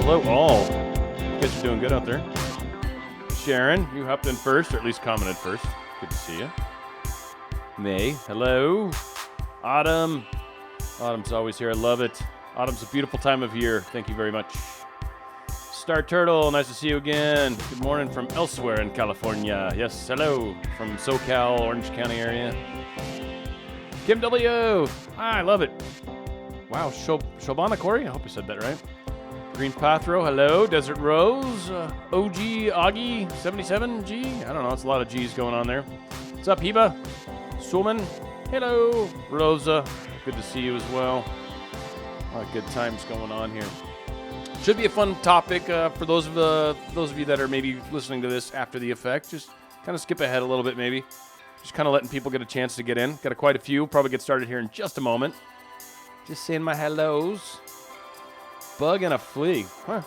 hello all. You guys are doing good out there. Sharon, you hopped in first, or at least commented first. Good to see you. May, hello. Autumn. Autumn's always here. I love it. Autumn's a beautiful time of year. Thank you very much. Star Turtle, nice to see you again. Good morning from elsewhere in California. Yes, hello from SoCal, Orange County area. Kim W. I love it. Wow, Shobana Corey, I hope I said that right. Green Pathro, hello. Desert Rose, OG Augie 77G. I don't know, it's a lot of G's going on there. What's up, Heba? Suman, hello. Rosa, good to see you as well. A lot of good times going on here. Should be a fun topic for those of you that are maybe listening to this after the effect. Just kind of skip ahead a little bit, maybe. Just kind of letting people get a chance to get in. Got quite a few. Probably get started here in just a moment. Just saying my hellos. Bug and a flea. Huh.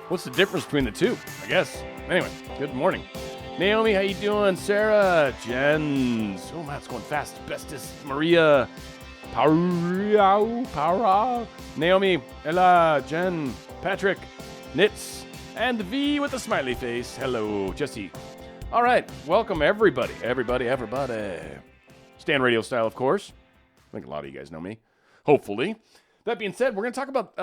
What's the difference between the two? I guess. Anyway, good morning. Naomi, how you doing? Sarah, Jens. Oh, man, it's going fast. Bestis, Maria. Para. Naomi, Ella, Jen, Patrick, Nitz, and V with a smiley face. Hello, Jesse. All right, welcome everybody. Everybody. Stan RadioStyle, of course. I think a lot of you guys know me. Hopefully. That being said, we're going to talk about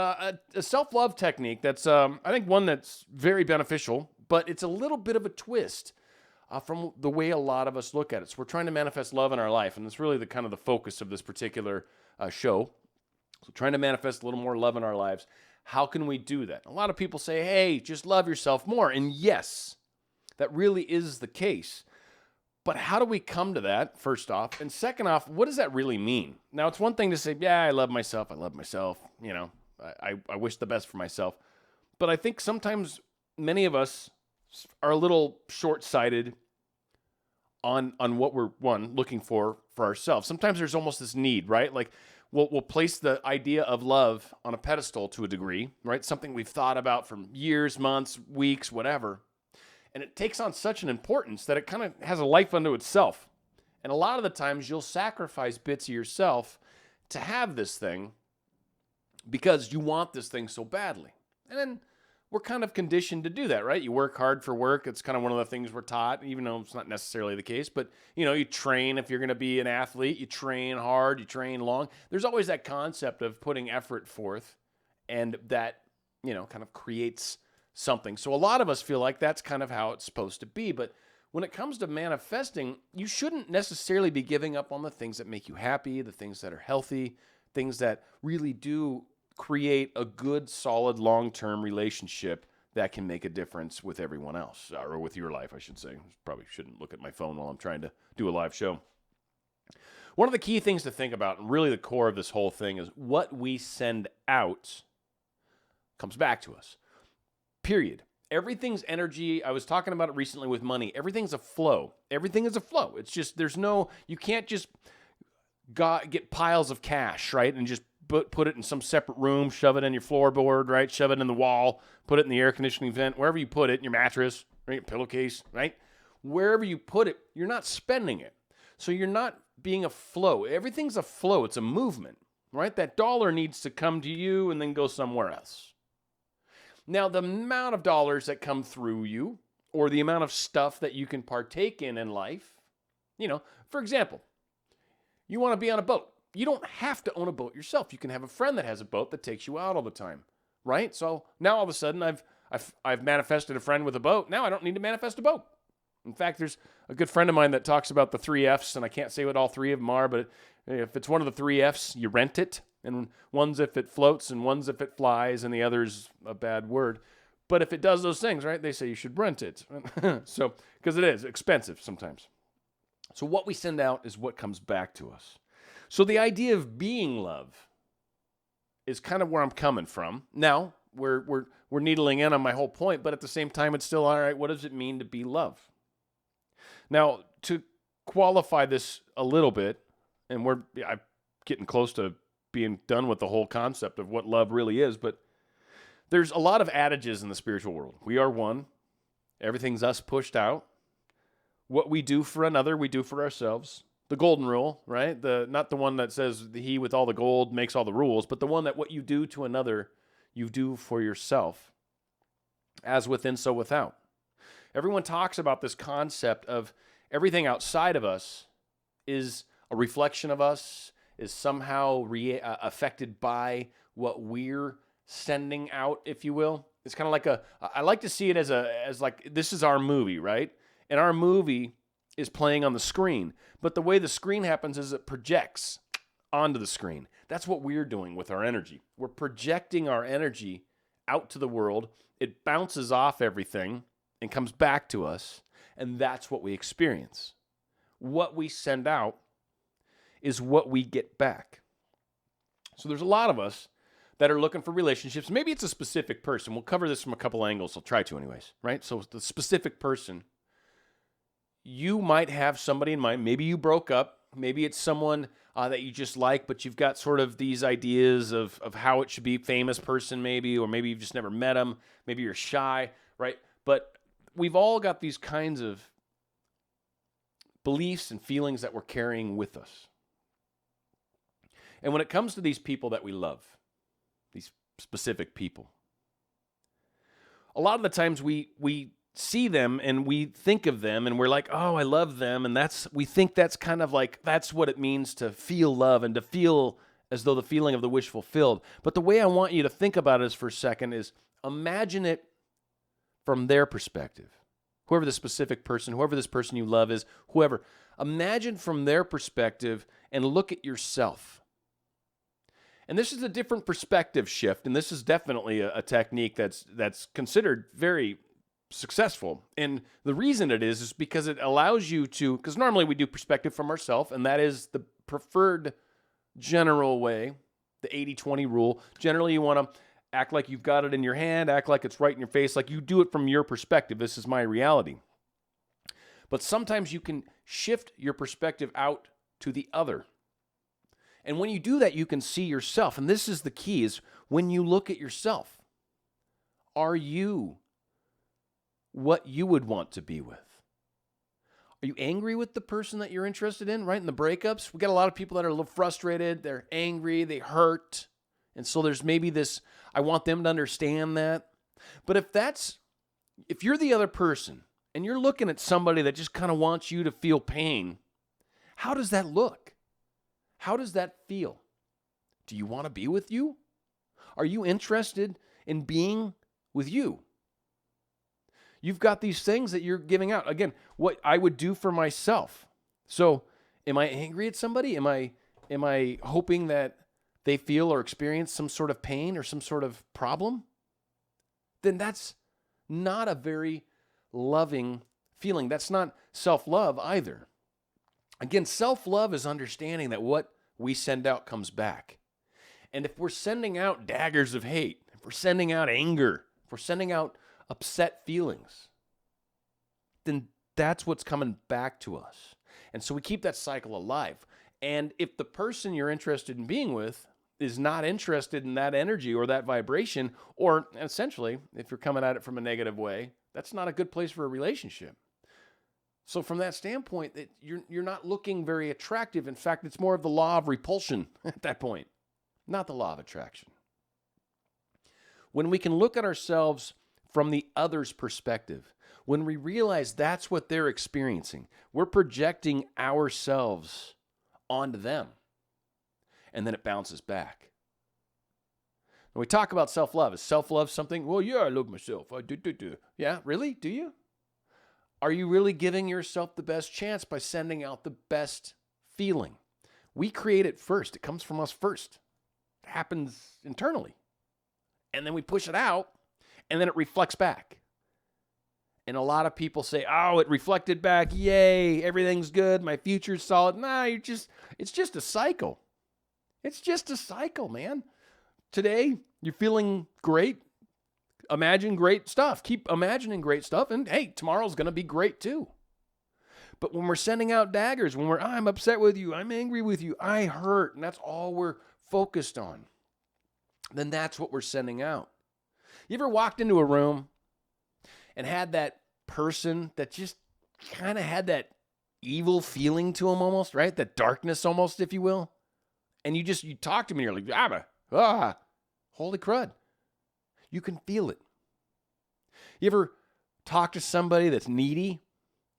a self-love technique that's, I think, one that's very beneficial, but it's a little bit of a twist from the way a lot of us look at it. So we're trying to manifest love in our life, and it's really the kind of the focus of this particular show. So trying to manifest a little more love in our lives. How can we do that? A lot of people say, hey, just love yourself more. And yes, that really is the case. But how do we come to that, first off? And second off, what does that really mean? Now, it's one thing to say, yeah, I love myself. You know, I wish the best for myself. But I think sometimes many of us are a little short-sighted on what we're, looking for ourselves. Sometimes there's almost this need, right? Like, we'll place the idea of love on a pedestal to a degree, right? Something we've thought about for years, months, weeks, whatever. And it takes on such an importance that it kind of has a life unto itself. And a lot of the times you'll sacrifice bits of yourself to have this thing because you want this thing so badly. And then we're kind of conditioned to do that, right? You work hard for work. It's kind of one of the things we're taught, even though it's not necessarily the case. But, you know, you train if you're going to be an athlete. You train hard. You train long. There's always that concept of putting effort forth, and that, you know, kind of creates something. So a lot of us feel like that's kind of how it's supposed to be. But when it comes to manifesting, you shouldn't necessarily be giving up on the things that make you happy, the things that are healthy, things that really do create a good, solid, long-term relationship that can make a difference with everyone else, or with your life, I should say. Probably shouldn't look at my phone while I'm trying to do a live show. One of the key things to think about, and really the core of this whole thing, is what we send out comes back to us. Period. Everything's energy. I was talking about it recently with money. Everything's a flow. Everything is a flow. It's just, you can't just get piles of cash, right? And just put it in some separate room, shove it in your floorboard, right? Shove it in the wall, put it in the air conditioning vent, wherever you put it, in your mattress, right? Pillowcase, right? Wherever you put it, you're not spending it. So you're not being a flow. Everything's a flow. It's a movement, right? That dollar needs to come to you and then go somewhere else. Now, the amount of dollars that come through you, or the amount of stuff that you can partake in life, you know, for example, you want to be on a boat. You don't have to own a boat yourself. You can have a friend that has a boat that takes you out all the time, right? So now all of a sudden I've manifested a friend with a boat. Now I don't need to manifest a boat. In fact, there's a good friend of mine that talks about the 3 F's, and I can't say what all 3 of them are, but if it's one of the 3 F's, you rent it. And one's if it floats, and one's if it flies, and the other's a bad word. But if it does those things, right, they say you should rent it. So, because it is expensive sometimes. So what we send out is what comes back to us. So the idea of being love is kind of where I'm coming from. Now, we're needling in on my whole point, but at the same time, it's still, all right, what does it mean to be love? Now, to qualify this a little bit, and I'm getting close to being done with the whole concept of what love really is, but there's a lot of adages in the spiritual world. We are one. Everything's us pushed out. What we do for another, we do for ourselves. The golden rule, right? Not the one that says he with all the gold makes all the rules, but the one that what you do to another, you do for yourself. As within, so without. Everyone talks about this concept of everything outside of us is a reflection of us, is somehow affected by what we're sending out, if you will. It's kind of like I like to see it as like, this is our movie, right? And our movie is playing on the screen. But the way the screen happens is it projects onto the screen. That's what we're doing with our energy. We're projecting our energy out to the world. It bounces off everything and comes back to us. And that's what we experience. What we send out is what we get back. So there's a lot of us that are looking for relationships. Maybe it's a specific person. We'll cover this from a couple angles. I'll try to anyways, right? So the specific person, you might have somebody in mind. Maybe you broke up. Maybe it's someone that you just like, but you've got sort of these ideas of how it should be, famous person maybe, or maybe you've just never met them. Maybe you're shy, right? But we've all got these kinds of beliefs and feelings that we're carrying with us. And when it comes to these people that we love, these specific people, a lot of the times we see them and we think of them and we're like, oh, I love them. And we think that's kind of like, that's what it means to feel love and to feel as though the feeling of the wish fulfilled. But the way I want you to think about it for a second is imagine it from their perspective. Whoever the specific person, whoever this person you love is, whoever, imagine from their perspective and look at yourself. And this is a different perspective shift, and this is definitely a technique that's considered very successful. And the reason it is because it allows you to, because normally we do perspective from ourselves, and that is the preferred general way, the 80-20 rule. Generally, you want to act like you've got it in your hand, act like it's right in your face, like you do it from your perspective. This is my reality. But sometimes you can shift your perspective out to the other. And when you do that, you can see yourself. And this is the key, is when you look at yourself, are you what you would want to be with? Are you angry with the person that you're interested in, right? In the breakups, we got a lot of people that are a little frustrated, they're angry, they hurt. And so there's maybe this, I want them to understand that. But if you're the other person and you're looking at somebody that just kind of wants you to feel pain, how does that look? How does that feel? Do you want to be with you? Are you interested in being with you? You've got these things that you're giving out. Again, what I would do for myself. So, am I angry at somebody? Am I hoping that they feel or experience some sort of pain or some sort of problem? Then that's not a very loving feeling. That's not self-love either. Again, self-love is understanding that what we send out comes back. And if we're sending out daggers of hate, if we're sending out anger, if we're sending out upset feelings, then that's what's coming back to us. And so we keep that cycle alive. And if the person you're interested in being with is not interested in that energy or that vibration, or essentially, if you're coming at it from a negative way, that's not a good place for a relationship. So from that standpoint, you're not looking very attractive. In fact, it's more of the law of repulsion at that point, not the law of attraction. When we can look at ourselves from the other's perspective, when we realize that's what they're experiencing, we're projecting ourselves onto them, and then it bounces back. When we talk about self-love, is self-love something? Well, yeah, I love myself. I do. Yeah, really? Do you? Are you really giving yourself the best chance by sending out the best feeling? We create it first. It comes from us first. It happens internally. And then we push it out, and then it reflects back. And a lot of people say, oh, it reflected back. Yay, everything's good. My future's solid. Nah, it's just a cycle. It's just a cycle, man. Today, you're feeling great. Imagine great stuff. Keep imagining great stuff. And hey, tomorrow's going to be great too. But when we're sending out daggers, when I'm upset with you, I'm angry with you, I hurt, and that's all we're focused on, then that's what we're sending out. You ever walked into a room and had that person that just kind of had that evil feeling to them almost, right? That darkness almost, if you will. And you talk to me and you're like, holy crud. You can feel it. You ever talk to somebody that's needy,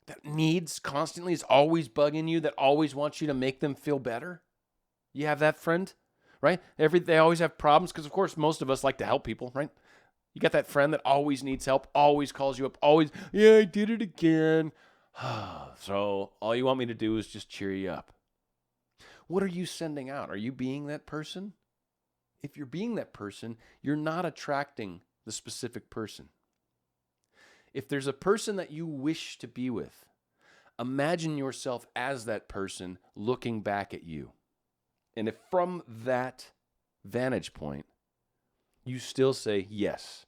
that needs constantly, is always bugging you, that always wants you to make them feel better? You have that friend, right? They always have problems because, of course, most of us like to help people, right? You got that friend that always needs help, always calls you up, always, yeah, I did it again. So all you want me to do is just cheer you up. What are you sending out? Are you being that person? If you're being that person, you're not attracting the specific person. If there's a person that you wish to be with, imagine yourself as that person looking back at you. And if from that vantage point, you still say, yes,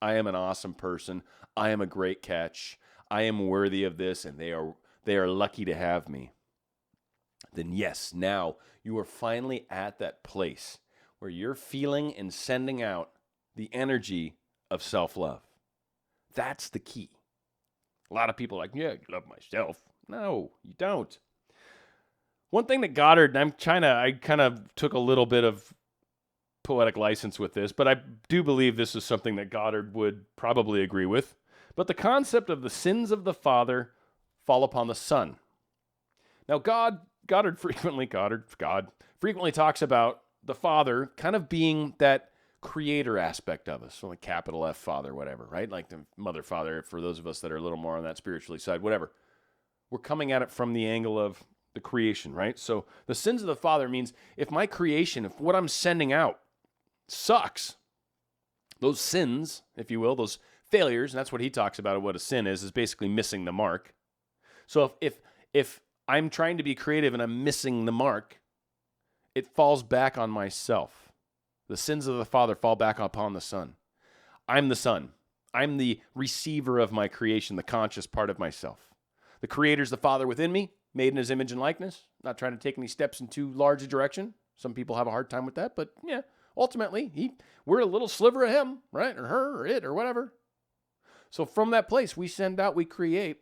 I am an awesome person. I am a great catch. I am worthy of this, and they are lucky to have me. Then yes, now you are finally at that place where you're feeling and sending out the energy of self-love. That's the key. A lot of people are like, yeah, I love myself. No, you don't. One thing that Goddard, I kind of took a little bit of poetic license with this, but I do believe this is something that Goddard would probably agree with. But the concept of the sins of the father fall upon the son. Now, God frequently talks about the father kind of being that creator aspect of us, so like capital F Father, whatever, right? Like the mother, father, for those of us that are a little more on that spiritually side, whatever. We're coming at it from the angle of the creation, right? So the sins of the father means if my creation, if what I'm sending out sucks, those sins, if you will, those failures, and that's what he talks about, what a sin is basically missing the mark. So if I'm trying to be creative and I'm missing the mark, it falls back on myself. The sins of the father fall back upon the son. I'm the son. I'm the receiver of my creation, the conscious part of myself. The creator's the father within me, made in his image and likeness. Not trying to take any steps in too large a direction. Some people have a hard time with that, but yeah, ultimately, we're a little sliver of him, right? Or her, or it, or whatever. So from that place, we send out, we create.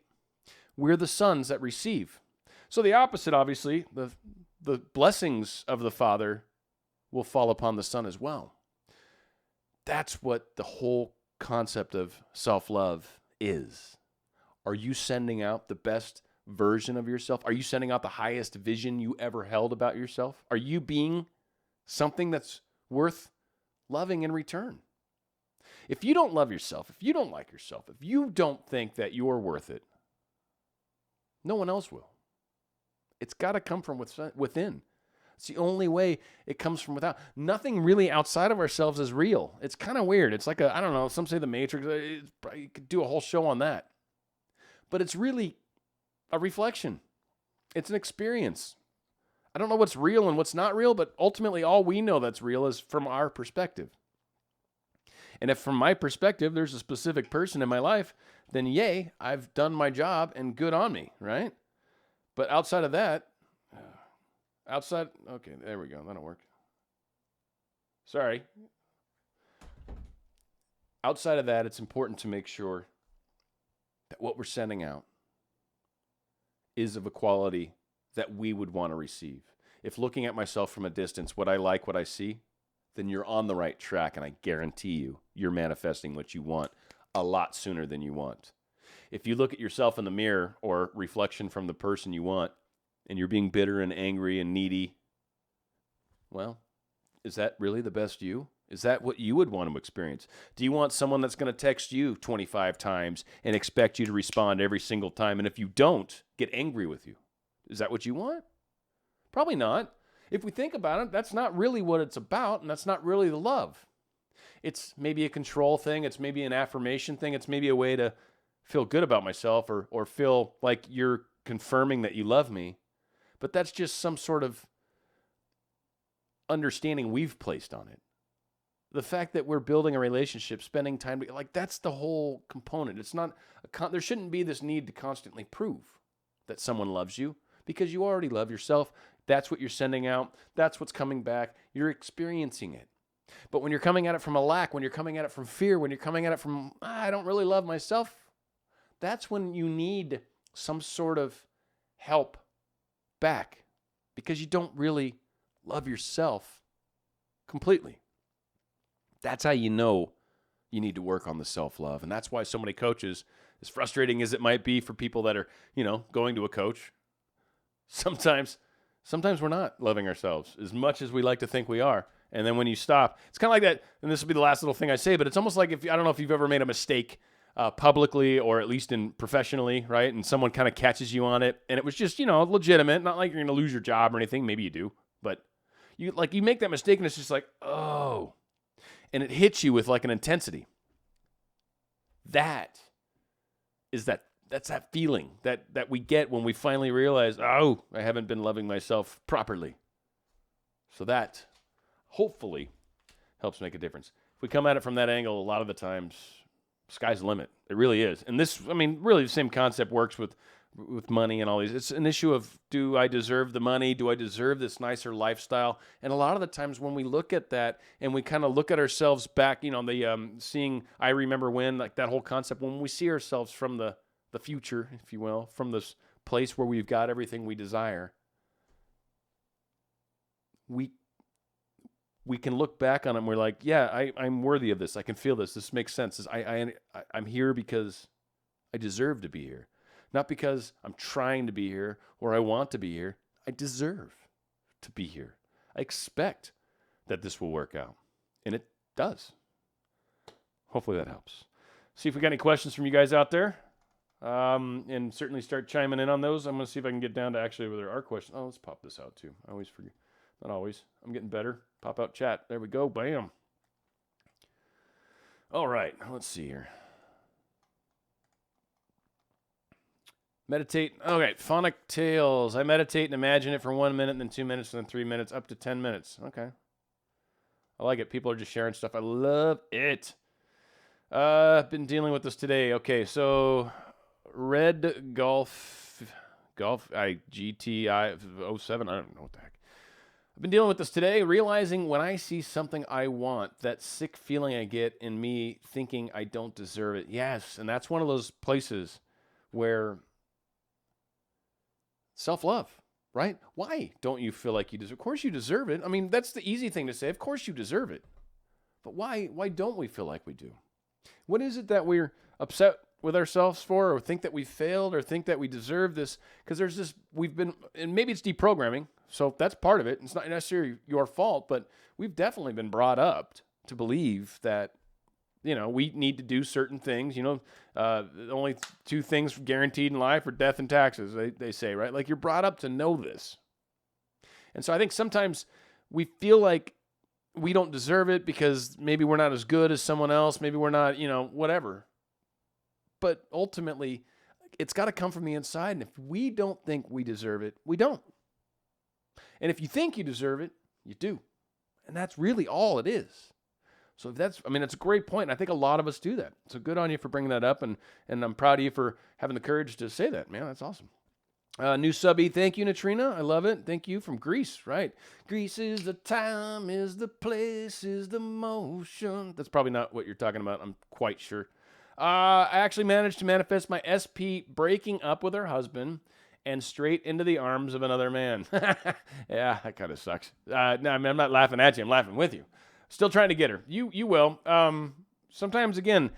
We're the sons that receive. So the opposite, obviously, the blessings of the Father will fall upon the Son as well. That's what the whole concept of self-love is. Are you sending out the best version of yourself? Are you sending out the highest vision you ever held about yourself? Are you being something that's worth loving in return? If you don't love yourself, if you don't like yourself, if you don't think that you're worth it, no one else will. It's got to come from within. It's the only way it comes from without. Nothing really outside of ourselves is real. It's kind of weird. It's like I don't know, some say the Matrix. You could do a whole show on that. But it's really a reflection. It's an experience. I don't know what's real and what's not real, but ultimately all we know that's real is from our perspective. And if from my perspective, there's a specific person in my life, then yay, I've done my job and good on me, right? But outside of that, okay, there we go. That'll work. Sorry. Outside of that, it's important to make sure that what we're sending out is of a quality that we would want to receive. If looking at myself from a distance, what I like, what I see, then you're on the right track, and I guarantee you're manifesting what you want a lot sooner than you want. If you look at yourself in the mirror or reflection from the person you want, and you're being bitter and angry and needy, well, is that really the best you? Is that what you would want to experience? Do you want someone that's going to text you 25 times and expect you to respond every single time, and if you don't, get angry with you? Is that what you want? Probably not. If we think about it, that's not really what it's about, and that's not really the love. It's maybe a control thing. It's maybe an affirmation thing. It's maybe a way to feel good about myself or feel like you're confirming that you love me. But that's just some sort of understanding we've placed on it. The fact that we're building a relationship, spending time, like that's the whole component. It's not, there shouldn't be this need to constantly prove that someone loves you because you already love yourself. That's what you're sending out. That's what's coming back. You're experiencing it. But when you're coming at it from a lack, when you're coming at it from fear, when you're coming at it from, I don't really love myself, that's when you need some sort of help back because you don't really love yourself completely. That's how you know you need to work on the self-love. And that's why so many coaches, as frustrating as it might be for people that are, going to a coach, sometimes we're not loving ourselves as much as we like to think we are. And then when you stop, it's kind of like that, and this will be the last little thing I say, but it's almost like I don't know if you've ever made a mistake publicly or at least professionally, right? And someone kind of catches you on it, and it was just, legitimate, not like you're going to lose your job or anything. Maybe you do, but you make that mistake and it's just like, oh, and it hits you with like an intensity. That's that feeling that we get when we finally realize, oh, I haven't been loving myself properly. So that hopefully helps make a difference. If we come at it from that angle, a lot of the times, sky's the limit. It really is. And this, really the same concept works with money and all these. It's an issue of, do I deserve the money? Do I deserve this nicer lifestyle? And a lot of the times when we look at that and we kind of look at ourselves back, seeing, I remember when, like that whole concept, when we see ourselves from the future, if you will, from this place where we've got everything we desire, we can look back on it and we're like, yeah, I'm worthy of this. I can feel this. This makes sense. I'm here because I deserve to be here. Not because I'm trying to be here or I want to be here. I deserve to be here. I expect that this will work out. And it does. Hopefully that helps. See if we got any questions from you guys out there. And certainly start chiming in on those. I'm going to see if I can get down to actually where there are questions. Oh, let's pop this out too. I always forget. Not always. I'm getting better. Pop out chat. There we go. Bam. All right. Let's see here. Meditate. Okay. Phonic Tales. I meditate and imagine it for 1 minute, and then 2 minutes, and then 3 minutes, up to 10 minutes. Okay. I like it. People are just sharing stuff. I love it. I've been dealing with this today. Okay. So Red Golf GTI 07. I don't know what the heck. I've been dealing with this today, realizing when I see something I want, that sick feeling I get in me thinking I don't deserve it. Yes, and that's one of those places where self-love, right? Why don't you feel like you deserve it? Of course you deserve it. That's the easy thing to say. Of course you deserve it. But why don't we feel like we do? What is it that we're upset with ourselves for, or think that we failed, or think that we deserve this? Because there's this, and maybe it's deprogramming, so that's part of it. It's not necessarily your fault, but we've definitely been brought up to believe that, we need to do certain things. The only two things guaranteed in life are death and taxes, they say, right? Like, you're brought up to know this. And so I think sometimes we feel like we don't deserve it because maybe we're not as good as someone else. Maybe we're not, whatever. But ultimately, it's got to come from the inside. And if we don't think we deserve it, we don't. And if you think you deserve it, you do. And that's really all it is. So that's a great point. And I think a lot of us do that. So good on you for bringing that up. And I'm proud of you for having the courage to say that, man. That's awesome. New subby, thank you, Natrina. I love it. Thank you, from Greece, right? Greece is the time, is the place, is the motion. That's probably not what you're talking about, I'm quite sure. I actually managed to manifest my SP breaking up with her husband and straight into the arms of another man. Yeah, that kind of sucks. No, I'm not laughing at you. I'm laughing with you. Still trying to get her. You will. Sometimes, again,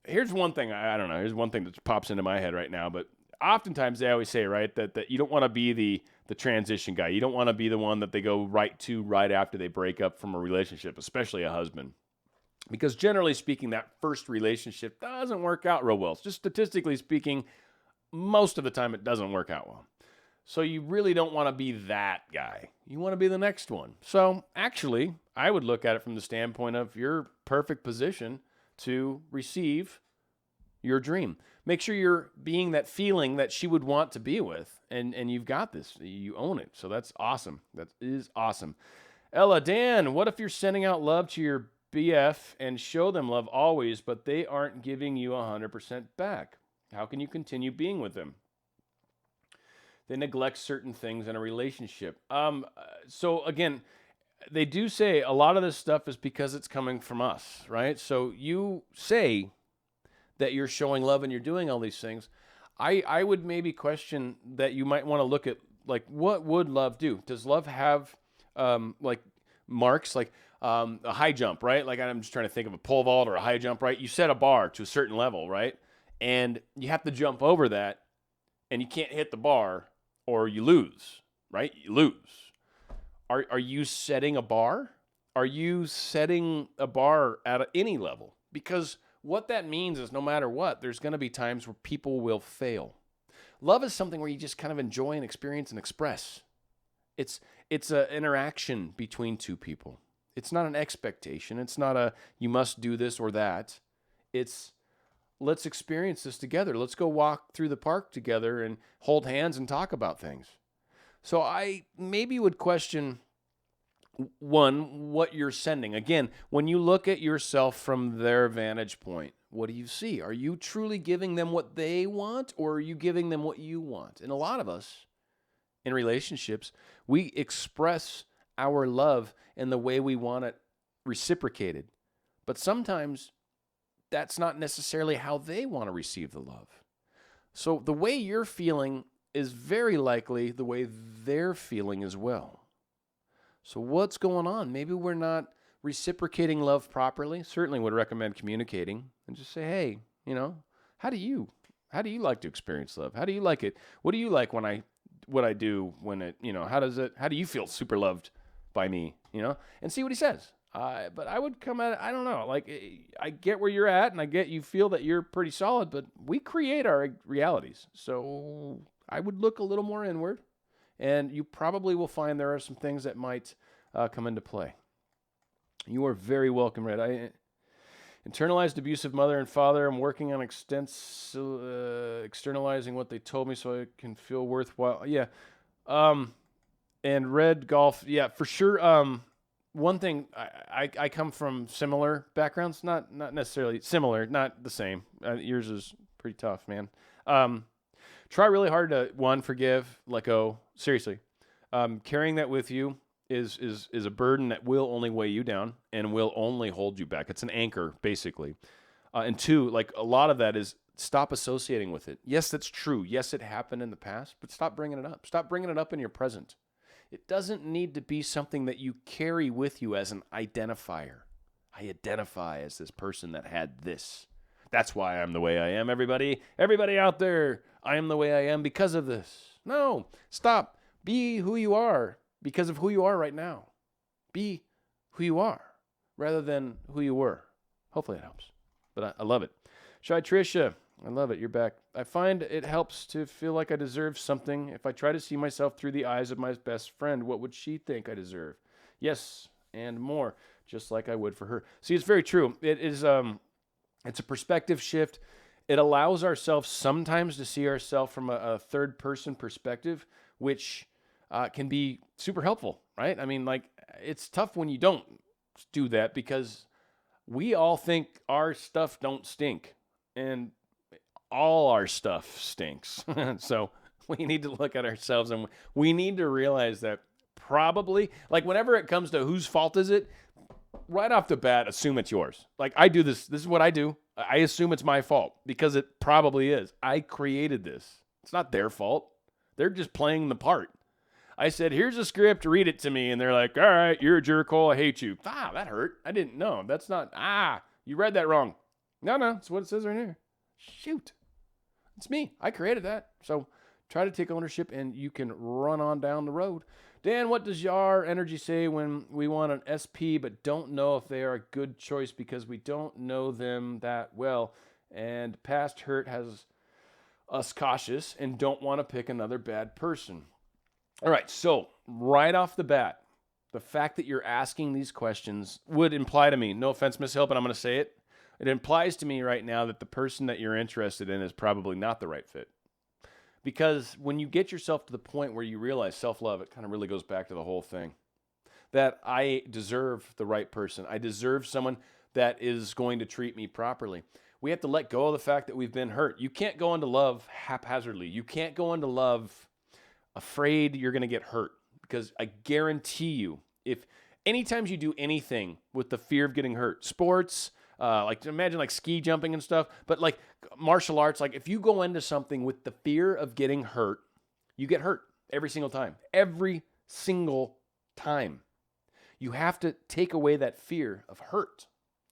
here's one thing. I don't know. Here's one thing that pops into my head right now. But oftentimes they always say, right, that you don't want to be the transition guy. You don't want to be the one that they go right after they break up from a relationship, especially a husband. Because generally speaking, that first relationship doesn't work out real well. Just statistically speaking, most of the time it doesn't work out well. So you really don't want to be that guy. You want to be the next one. So actually, I would look at it from the standpoint of your perfect position to receive your dream. Make sure you're being that feeling that she would want to be with, and you've got this. You own it. So that's awesome. That is awesome. Ella, Dan, what if you're sending out love to your BF and show them love always, but they aren't giving you 100% back? How can you continue being with them? They neglect certain things in a relationship. So again, they do say a lot of this stuff is because it's coming from us, right? So you say that you're showing love and you're doing all these things. I would maybe question that you might want to look at, like, what would love do? Does love have, marks, like a high jump, right? Like I'm just trying to think of a pole vault or a high jump, right? You set a bar to a certain level, right? And you have to jump over that, and you can't hit the bar or you lose, right? You lose. Are you setting a bar? Are you setting a bar at any level? Because what that means is no matter what, there's going to be times where people will fail. Love is something where you just kind of enjoy and experience and express. It's an interaction between two people. It's not an expectation. It's not a you must do this or that. It's let's experience this together. Let's go walk through the park together and hold hands and talk about things. So I maybe would question, one, what you're sending. Again, when you look at yourself from their vantage point, what do you see? Are you truly giving them what they want, or are you giving them what you want? And a lot of us in relationships, we express our love in the way we want it reciprocated. But sometimes that's not necessarily how they want to receive the love. So the way you're feeling is very likely the way they're feeling as well. So what's going on? Maybe we're not reciprocating love properly. Certainly would recommend communicating and just say, hey, how do you like to experience love? How do you like it? What do you like what I do when it, how do you feel super loved by me, and see what he says. But I would come at it, I don't know, like I get where you're at and I get you feel that you're pretty solid, but we create our realities. So I would look a little more inward, and you probably will find there are some things that might come into play. You are very welcome, Red. I internalized abusive mother and father. I'm working on externalizing what they told me so I can feel worthwhile. Yeah. And Red Golf, yeah, for sure. One thing, I come from similar backgrounds, not necessarily similar, not the same. Yours is pretty tough, man. Try really hard to, one, forgive, let go. Seriously. Carrying that with you is a burden that will only weigh you down and will only hold you back. It's an anchor, basically. And two, like a lot of that is stop associating with it. Yes, that's true. Yes, it happened in the past, but stop bringing it up. Stop bringing it up in your present. It doesn't need to be something that you carry with you as an identifier. I identify as this person that had this. That's why I'm the way I am, everybody. Everybody out there, I am the way I am because of this. No, stop. Be who you are because of who you are right now. Be who you are rather than who you were. Hopefully it helps. But I love it. Shy Tricia, I love it. You're back. I find it helps to feel like I deserve something. If I try to see myself through the eyes of my best friend, what would she think I deserve? Yes, and more, just like I would for her. See, it's very true. It is, it's a perspective shift. It allows ourselves sometimes to see ourselves from a third person perspective, which can be super helpful, right? I mean, like, it's tough when you don't do that because we all think our stuff don't stink. And all our stuff stinks. So we need to look at ourselves and we need to realize that probably, like whenever it comes to whose fault is it, right off the bat, assume it's yours. Like I do this. This is what I do. I assume it's my fault because it probably is. I created this. It's not their fault. They're just playing the part. I said, here's a script, read it to me. And they're like, all right, you're a jerkhole. I hate you. That hurt. I didn't know. That's not, you read that wrong. No, it's what it says right here. Shoot. It's me. I created that. So try to take ownership and you can run on down the road. Dan, what does your energy say when we want an SP but don't know if they are a good choice because we don't know them that well and past hurt has us cautious and don't want to pick another bad person? All right, so right off the bat, the fact that you're asking these questions would imply to me, no offense, Miss Hill, but I'm going to say it. It implies to me right now that the person that you're interested in is probably not the right fit. Because when you get yourself to the point where you realize self-love, it kind of really goes back to the whole thing. That I deserve the right person. I deserve someone that is going to treat me properly. We have to let go of the fact that we've been hurt. You can't go into love haphazardly. You can't go into love afraid you're going to get hurt. Because I guarantee you, if anytime you do anything with the fear of getting hurt, sports, like imagine like ski jumping and stuff, but like martial arts, like if you go into something with the fear of getting hurt, you get hurt every single time. Every single time. You have to take away that fear of hurt.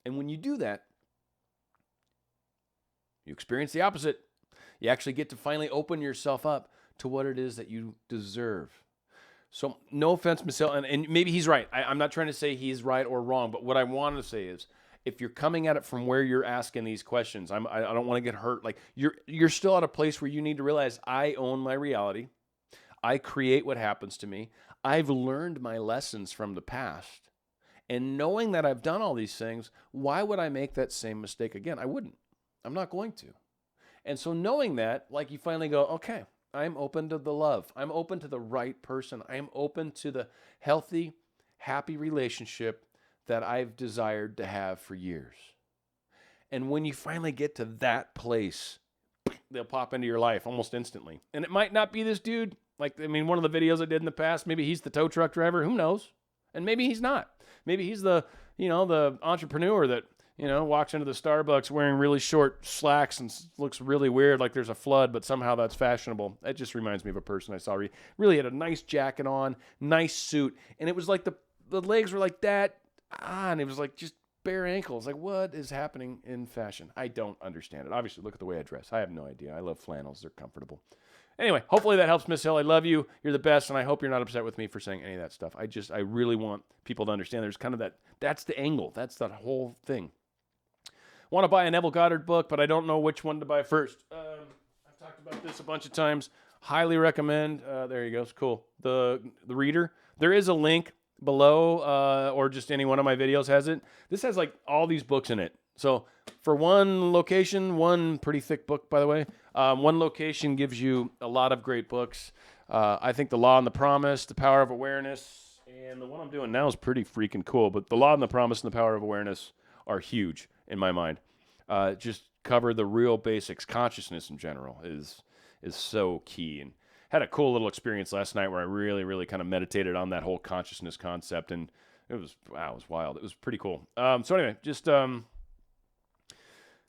And when you do that, you experience the opposite. You actually get to finally open yourself up to what it is that you deserve. So no offense, Miss Hill, and maybe he's right. I'm not trying to say he's right or wrong, but what I want to say is, if you're coming at it from where you're asking these questions, I don't want to get hurt. Like you're still at a place where you need to realize I own my reality. I create what happens to me. I've learned my lessons from the past. And knowing that I've done all these things, why would I make that same mistake again? I wouldn't. I'm not going to. And so knowing that, like you finally go, okay, I'm open to the love. I'm open to the right person. I'm open to the healthy, happy relationship that I've desired to have for years. And when you finally get to that place, they'll pop into your life almost instantly. And it might not be this dude. Like, I mean, one of the videos I did in the past, maybe he's the tow truck driver. Who knows? And maybe he's not. Maybe he's the entrepreneur that, walks into the Starbucks wearing really short slacks and looks really weird, like there's a flood, but somehow that's fashionable. That just reminds me of a person I saw. Really had a nice jacket on, nice suit, and it was like the legs were like that, and it was like just bare ankles. Like, what is happening in fashion? I don't understand it. Obviously, look at the way I dress. I have no idea. I love flannels. They're comfortable. Anyway, hopefully that helps, Miss Hill. I love you. You're the best, and I hope you're not upset with me for saying any of that stuff. I really want people to understand there's kind of that's the angle. That's that whole thing. Want to buy a Neville Goddard book, but I don't know which one to buy first. I've talked about this a bunch of times. Highly recommend. There you go. It's cool. The reader. There is a link below, or just any one of my videos has it. This has like all these books in it. So for one location, one pretty thick book, by the way, one location gives you a lot of great books. I think The Law and the Promise, The Power of Awareness, and the one I'm doing now is pretty freaking cool. But The Law and the Promise and The Power of Awareness are huge in my mind. Just cover the real basics. Consciousness in general is so key. And had a cool little experience last night where I really, really kind of meditated on that whole consciousness concept, and it was wild. It was pretty cool. So anyway, just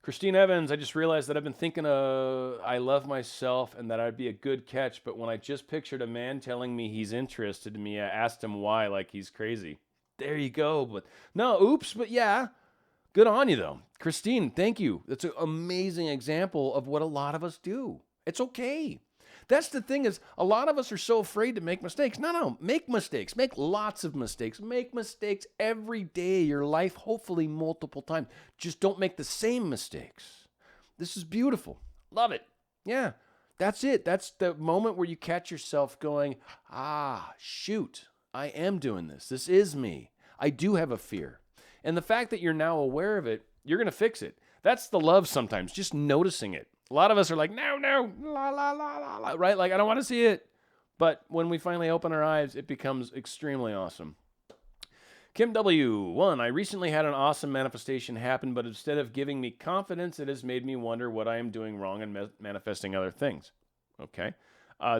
Christine Evans, I just realized that I've been thinking I love myself and that I'd be a good catch, but when I just pictured a man telling me he's interested in me, I asked him why, like he's crazy. There you go. But no, oops, but yeah. Good on you, though. Christine, thank you. That's an amazing example of what a lot of us do. It's okay. That's the thing is, a lot of us are so afraid to make mistakes. No, make mistakes. Make lots of mistakes. Make mistakes every day of your life, hopefully multiple times. Just don't make the same mistakes. This is beautiful. Love it. Yeah, that's it. That's the moment where you catch yourself going, shoot, I am doing this. This is me. I do have a fear. And the fact that you're now aware of it, you're going to fix it. That's the love sometimes, just noticing it. A lot of us are like, no, la, la, la, la, la, right? Like, I don't want to see it. But when we finally open our eyes, it becomes extremely awesome. Kim W. I recently had an awesome manifestation happen, but instead of giving me confidence, it has made me wonder what I am doing wrong and manifesting other things. Okay.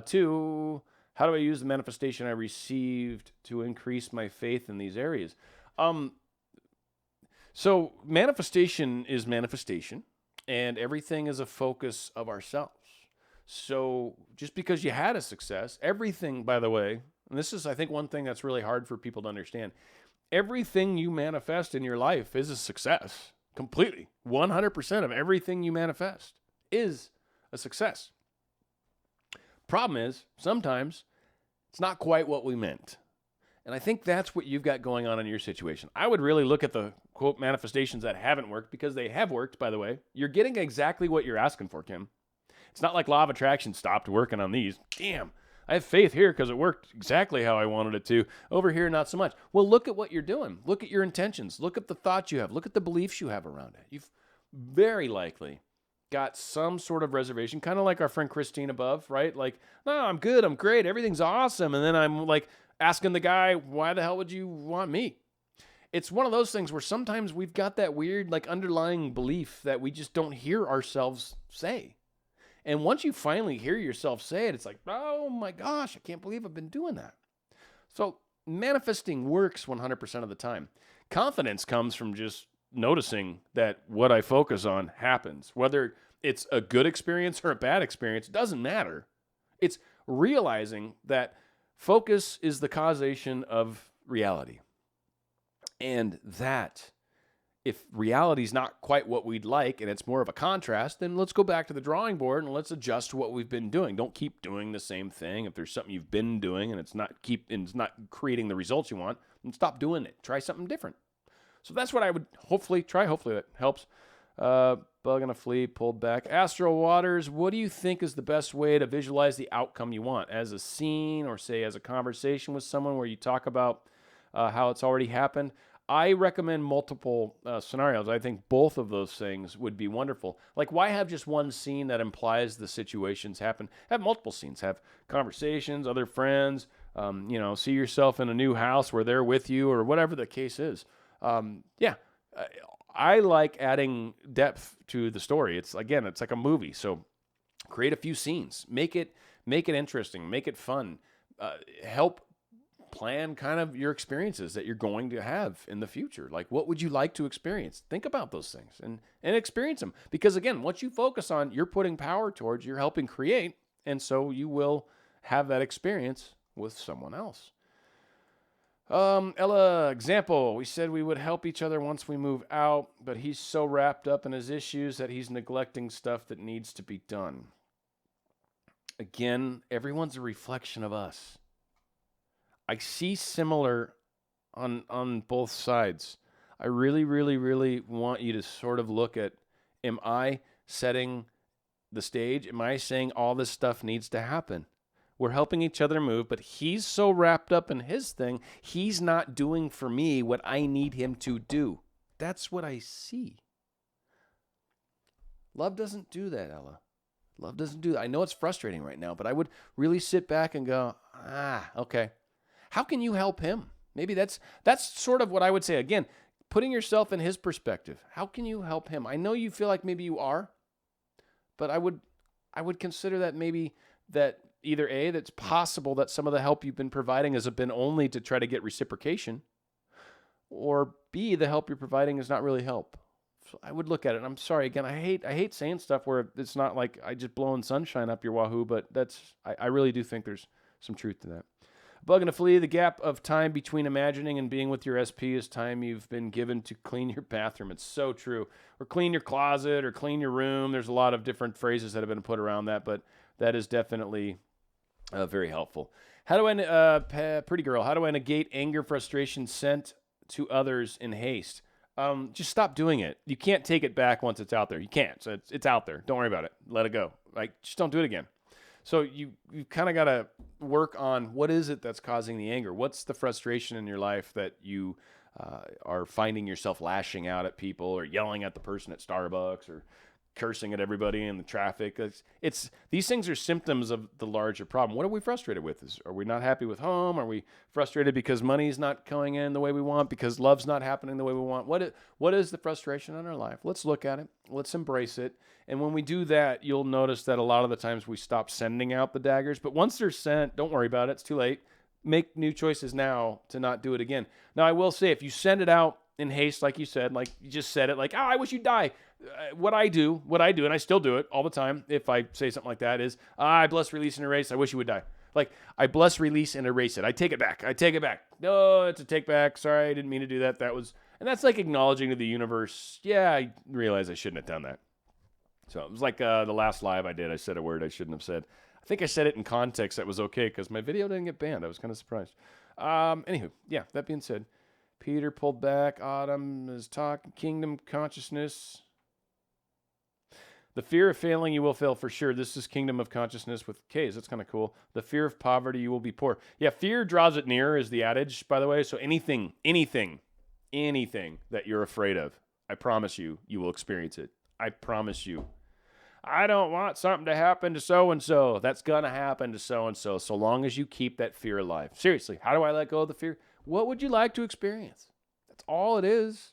2, how do I use the manifestation I received to increase my faith in these areas? So manifestation is manifestation, and everything is a focus of ourselves. So just because you had a success, everything, by the way, and this is, I think, one thing that's really hard for people to understand, everything you manifest in your life is a success, completely. 100% of everything you manifest is a success. Problem is, sometimes it's not quite what we meant. And I think that's what you've got going on in your situation. I would really look at the, quote, manifestations that haven't worked, because they have worked, by the way. You're getting exactly what you're asking for, Kim. It's not like law of attraction stopped working on these. Damn, I have faith here because it worked exactly how I wanted it to. Over here, not so much. Well, look at what you're doing. Look at your intentions. Look at the thoughts you have. Look at the beliefs you have around it. You've very likely got some sort of reservation, kind of like our friend Christine above, right? Like, no, I'm good, I'm great, everything's awesome. And then I'm like asking the guy, why the hell would you want me? It's one of those things where sometimes we've got that weird, like, underlying belief that we just don't hear ourselves say. And once you finally hear yourself say it, it's like, oh my gosh, I can't believe I've been doing that. So manifesting works 100% of the time. Confidence comes from just noticing that what I focus on happens. Whether it's a good experience or a bad experience, doesn't matter. It's realizing that focus is the causation of reality. And that, if reality's not quite what we'd like and it's more of a contrast, then let's go back to the drawing board and let's adjust what we've been doing. Don't keep doing the same thing. If there's something you've been doing and it's not creating the results you want, then stop doing it. Try something different. So that's what I would hopefully try. Hopefully that helps. Bug and a flea pulled back. Astral Waters, what do you think is the best way to visualize the outcome you want? As a scene or say as a conversation with someone where you talk about how it's already happened? I recommend multiple scenarios. I think both of those things would be wonderful. Like, why have just one scene that implies the situations happen? Have multiple scenes. Have conversations, other friends, see yourself in a new house where they're with you or whatever the case is. I like adding depth to the story. It's like a movie. So create a few scenes, make it interesting, make it fun, help plan kind of your experiences that you're going to have in the future. Like, what would you like to experience? Think about those things and experience them. Because again, what you focus on, you're putting power towards, you're helping create. And so you will have that experience with someone else. Ella, example, we said we would help each other once we move out, but he's so wrapped up in his issues that he's neglecting stuff that needs to be done. Again, everyone's a reflection of us. I see similar on both sides. I really, really, really want you to sort of look at, am I setting the stage? Am I saying all this stuff needs to happen? We're helping each other move, but he's so wrapped up in his thing, he's not doing for me what I need him to do. That's what I see. Love doesn't do that, Ella. Love doesn't do that. I know it's frustrating right now, but I would really sit back and go, okay. How can you help him? Maybe that's sort of what I would say. Again, putting yourself in his perspective. How can you help him? I know you feel like maybe you are, but I would consider that maybe that either A, that's possible that some of the help you've been providing has been only to try to get reciprocation, or B, the help you're providing is not really help. So I would look at it. And I'm sorry, again, I hate saying stuff where it's not like I just blowing sunshine up your wahoo, but I really do think there's some truth to that. Bug and a flea, the gap of time between imagining and being with your SP is time you've been given to clean your bathroom. It's so true. Or clean your closet or clean your room. There's a lot of different phrases that have been put around that, but that is definitely very helpful. How do I, pretty girl, how do I negate anger, frustration sent to others in haste? Just stop doing it. You can't take it back once it's out there. You can't. So it's out there. Don't worry about it. Let it go. Like, just don't do it again. So you kind of got to work on what is it that's causing the anger? What's the frustration in your life that you are finding yourself lashing out at people or yelling at the person at Starbucks or cursing at everybody in the traffic? It's these things are symptoms of the larger problem. What are we frustrated with? Are we not happy with home? Are we frustrated because money's not coming in the way we want? Because love's not happening the way we want? What is the frustration in our life? Let's look at it. Let's embrace it. And when we do that, you'll notice that a lot of the times we stop sending out the daggers. But once they're sent, don't worry about it. It's too late. Make new choices now to not do it again. Now, I will say, if you send it out in haste, like you said, like you just said it, like, I wish you'd die. What I do, and I still do it all the time, if I say something like that, is, I bless, release, and erase. I wish you would die. Like, I bless, release, and erase it. I take it back. No, it's a take back. Sorry, I didn't mean to do that. And that's like acknowledging to the universe, yeah, I realize I shouldn't have done that. So it was like the last live I did. I said a word I shouldn't have said. I think I said it in context that was okay because my video didn't get banned. I was kind of surprised. Anywho, yeah, that being said, Peter pulled back. Autumn is talking. Kingdom consciousness. The fear of failing, you will fail for sure. This is Kingdom of Consciousness with K's. That's kind of cool. The fear of poverty, you will be poor. Yeah, fear draws it near is the adage, by the way. So anything that you're afraid of, I promise you, you will experience it. I promise you. I don't want something to happen to so-and-so. That's going to happen to so-and-so, so long as you keep that fear alive. Seriously, how do I let go of the fear? What would you like to experience? That's all it is.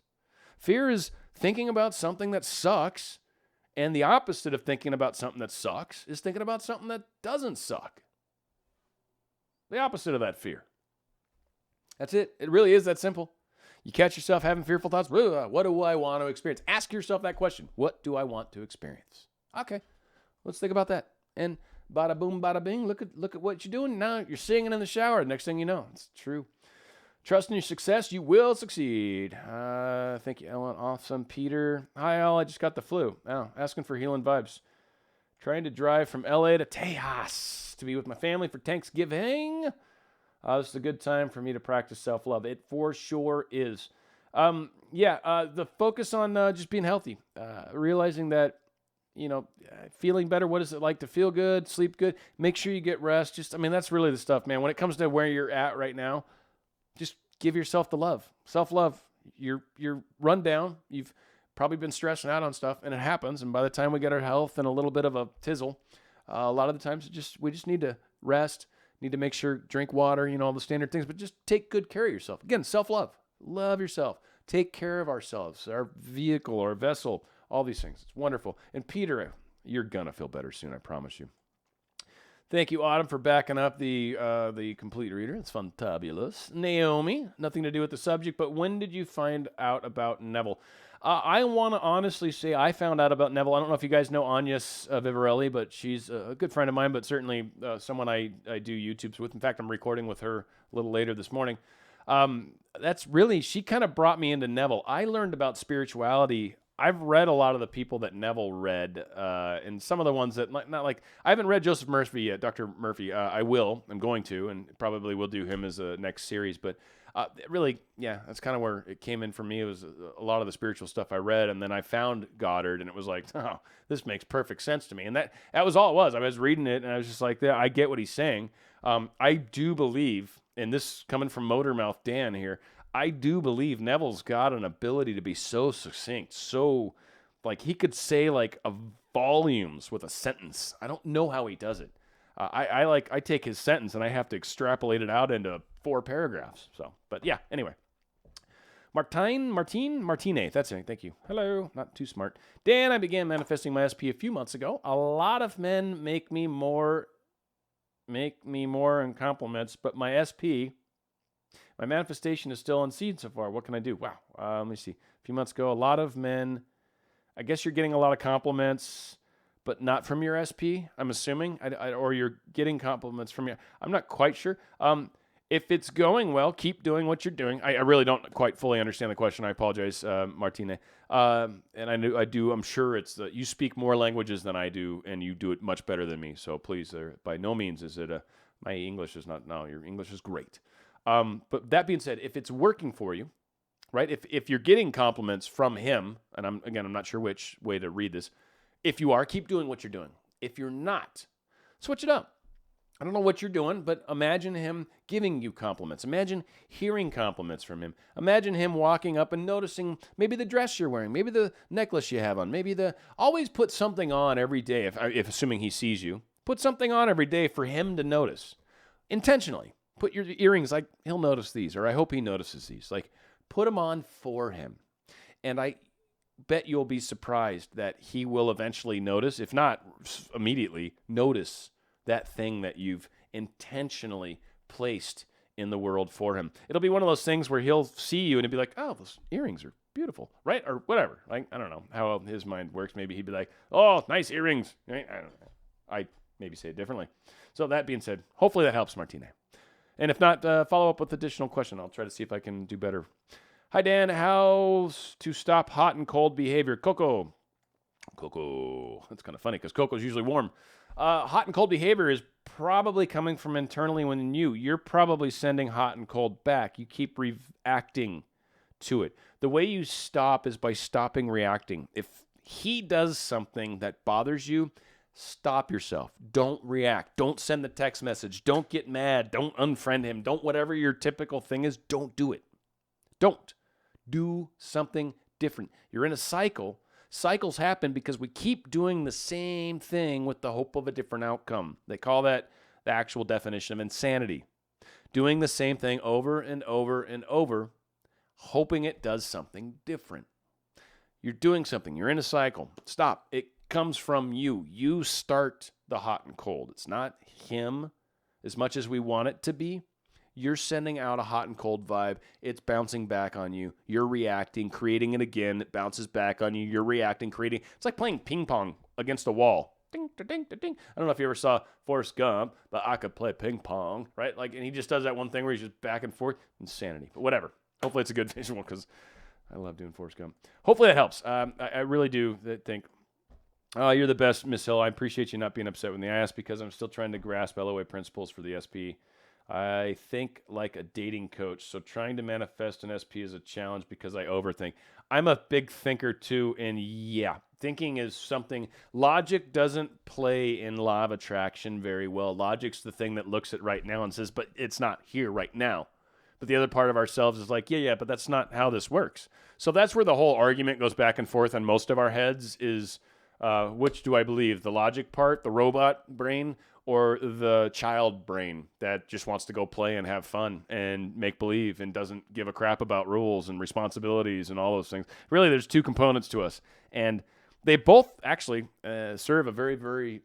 Fear is thinking about something that sucks, and the opposite of thinking about something that sucks is thinking about something that doesn't suck. The opposite of that fear. That's it. It really is that simple. You catch yourself having fearful thoughts. What do I want to experience? Ask yourself that question. What do I want to experience? Okay, let's think about that. And bada boom, bada bing. Look at what you're doing now. You're singing in the shower. Next thing you know, it's true. Trust in your success, you will succeed. Thank you, Ellen. Awesome, Peter. Hi, Al. I just got the flu. Oh, asking for healing vibes. Trying to drive from LA to Tejas to be with my family for Thanksgiving. This is a good time for me to practice self-love. It for sure is. The focus on just being healthy, realizing that, feeling better. What is it like to feel good, sleep good? Make sure you get rest. That's really the stuff, man. When it comes to where you're at right now, just give yourself the love. Self-love. You're run down. You've probably been stressing out on stuff, and it happens. And by the time we get our health and a little bit of a tizzle, a lot of the times we just need to rest, need to make sure, drink water, all the standard things, but just take good care of yourself. Again, self-love. Love yourself. Take care of ourselves, our vehicle, our vessel, all these things. It's wonderful. And Peter, you're going to feel better soon, I promise you. Thank you, Autumn, for backing up the complete reader. It's fantabulous. Naomi, nothing to do with the subject, but when did you find out about Neville? I want to honestly say I found out about Neville. I don't know if you guys know Anya Vivarelli, but she's a good friend of mine, but certainly someone I do YouTubes with. In fact, I'm recording with her a little later this morning. She kind of brought me into Neville. I learned about spirituality. I've read a lot of the people that Neville read, and some of the ones that I haven't read Joseph Murphy yet, Dr. Murphy. I'm going to, and probably will do him as a next series. But that's kind of where it came in for me. It was a lot of the spiritual stuff I read, and then I found Goddard, and it was like, oh, this makes perfect sense to me. And that was all it was. I was reading it, and I was just like, yeah, I get what he's saying. I do believe, and this coming from Motormouth Dan here, I do believe Neville's got an ability to be so succinct, so he could say volumes with a sentence. I don't know how he does it. I take his sentence and I have to extrapolate it out into 4 paragraphs. So, but yeah, anyway. Martine, that's it. Thank you. Hello. Not too smart. Dan, I began manifesting my SP a few months ago. A lot of men make me more in compliments, but my SP, my manifestation is still on seed so far. What can I do? Wow. Let me see. A few months ago, a lot of men, I guess you're getting a lot of compliments, but not from your SP, I'm assuming, or you're getting compliments from your, I'm not quite sure. If it's going well, keep doing what you're doing. I really don't quite fully understand the question. I apologize, Martine. And I'm sure it's you speak more languages than I do, and you do it much better than me. So please, by no means is it my English is not, no, your English is great. But that being said, if it's working for you, right? If you're getting compliments from him, and I'm not sure which way to read this. If you are, keep doing what you're doing. If you're not, switch it up. I don't know what you're doing, but imagine him giving you compliments. Imagine hearing compliments from him. Imagine him walking up and noticing maybe the dress you're wearing, maybe the necklace you have on, always put something on every day. If assuming he sees you, put something on every day for him to notice intentionally. Put your earrings, he'll notice these, or I hope he notices these. Put them on for him. And I bet you'll be surprised that he will eventually notice, if not immediately, notice that thing that you've intentionally placed in the world for him. It'll be one of those things where he'll see you and he'll be like, oh, those earrings are beautiful, right? Or whatever. I don't know how his mind works. Maybe he'd be like, oh, nice earrings. I don't know. I maybe say it differently. So that being said, hopefully that helps, Martina. And if not, follow up with additional question. I'll try to see if I can do better. Hi, Dan. How to stop hot and cold behavior? Coco. That's kind of funny because Coco's usually warm. Hot and cold behavior is probably coming from internally within you. You're probably sending hot and cold back. You keep reacting to it. The way you stop is by stopping reacting. If he does something that bothers you, stop yourself. Don't react. Don't send the text message. Don't get mad. Don't unfriend him. Don't whatever your typical thing is. Don't do it. Don't. Do something different. You're in a cycle. Cycles happen because we keep doing the same thing with the hope of a different outcome. They call that the actual definition of insanity. Doing the same thing over and over and over, hoping it does something different. You're doing something. You're in a cycle. Stop. It comes from you. You start the hot and cold. It's not him as much as we want it to be. You're sending out a hot and cold vibe. It's bouncing back on you. You're reacting, creating it again. It bounces back on you. You're reacting, creating. It's like playing ping pong against a wall. ding, da, ding, da, ding. I don't know if you ever saw Forrest Gump, but I could play ping pong, right? Like, and he just does that one thing where he's just back and forth. Insanity. But whatever. Hopefully it's a good visual because I love doing Forrest Gump. Hopefully that helps. I really do think, oh, you're the best, Miss Hill. I appreciate you not being upset with me. I asked because I'm still trying to grasp LOA principles for the SP. I think like a dating coach, so trying to manifest an SP is a challenge because I overthink. I'm a big thinker too, and yeah, thinking is something. Logic doesn't play in law of attraction very well. Logic's the thing that looks at right now and says, but it's not here right now. But the other part of ourselves is like, yeah, but that's not how this works. So that's where the whole argument goes back and forth on most of our heads is, which do I believe? The logic part, the robot brain, or the child brain that just wants to go play and have fun and make believe and doesn't give a crap about rules and responsibilities and all those things. Really, there's two components to us. And they both actually serve a very, very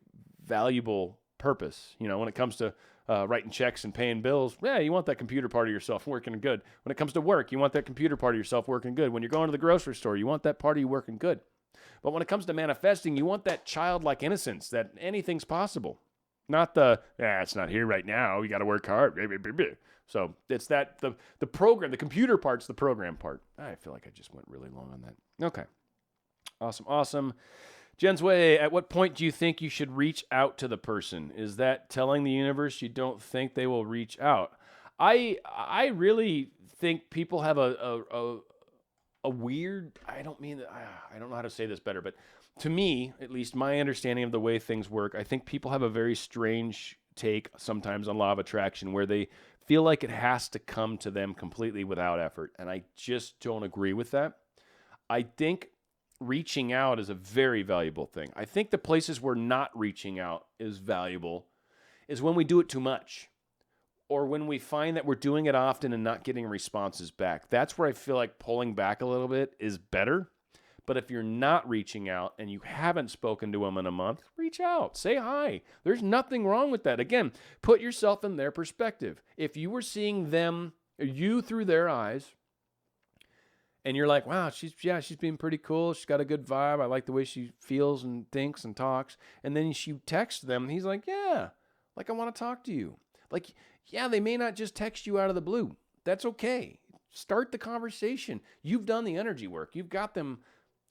valuable purpose. You know, when it comes to writing checks and paying bills, yeah, you want that computer part of yourself working good. When it comes to work, you want that computer part of yourself working good. When you're going to the grocery store, you want that part of you working good. But when it comes to manifesting, you want that childlike innocence that anything's possible. Not the, it's not here right now. You got to work hard. So it's that, the program, the computer part's the program part. I feel like I just went really long on that. Okay. Awesome. Jen's Way, at what point do you think you should reach out to the person? Is that telling the universe you don't think they will reach out? I really think people have a weird, I don't know how to say this better, but to me, at least my understanding of the way things work, I think people have a very strange take sometimes on law of attraction where they feel like it has to come to them completely without effort. And I just don't agree with that. I think reaching out is a very valuable thing. I think the places where not reaching out is valuable is when we do it too much or when we find that we're doing it often and not getting responses back. That's where I feel like pulling back a little bit is better. But if you're not reaching out and you haven't spoken to them in a month, reach out. Say hi. There's nothing wrong with that. Again, put yourself in their perspective. If you were seeing them, you through their eyes, and you're like, wow, she's being pretty cool. She's got a good vibe. I like the way she feels and thinks and talks. And then she texts them. He's like, yeah, like I want to talk to you. Like, yeah, they may not just text you out of the blue. That's okay. Start the conversation. You've done the energy work. You've got them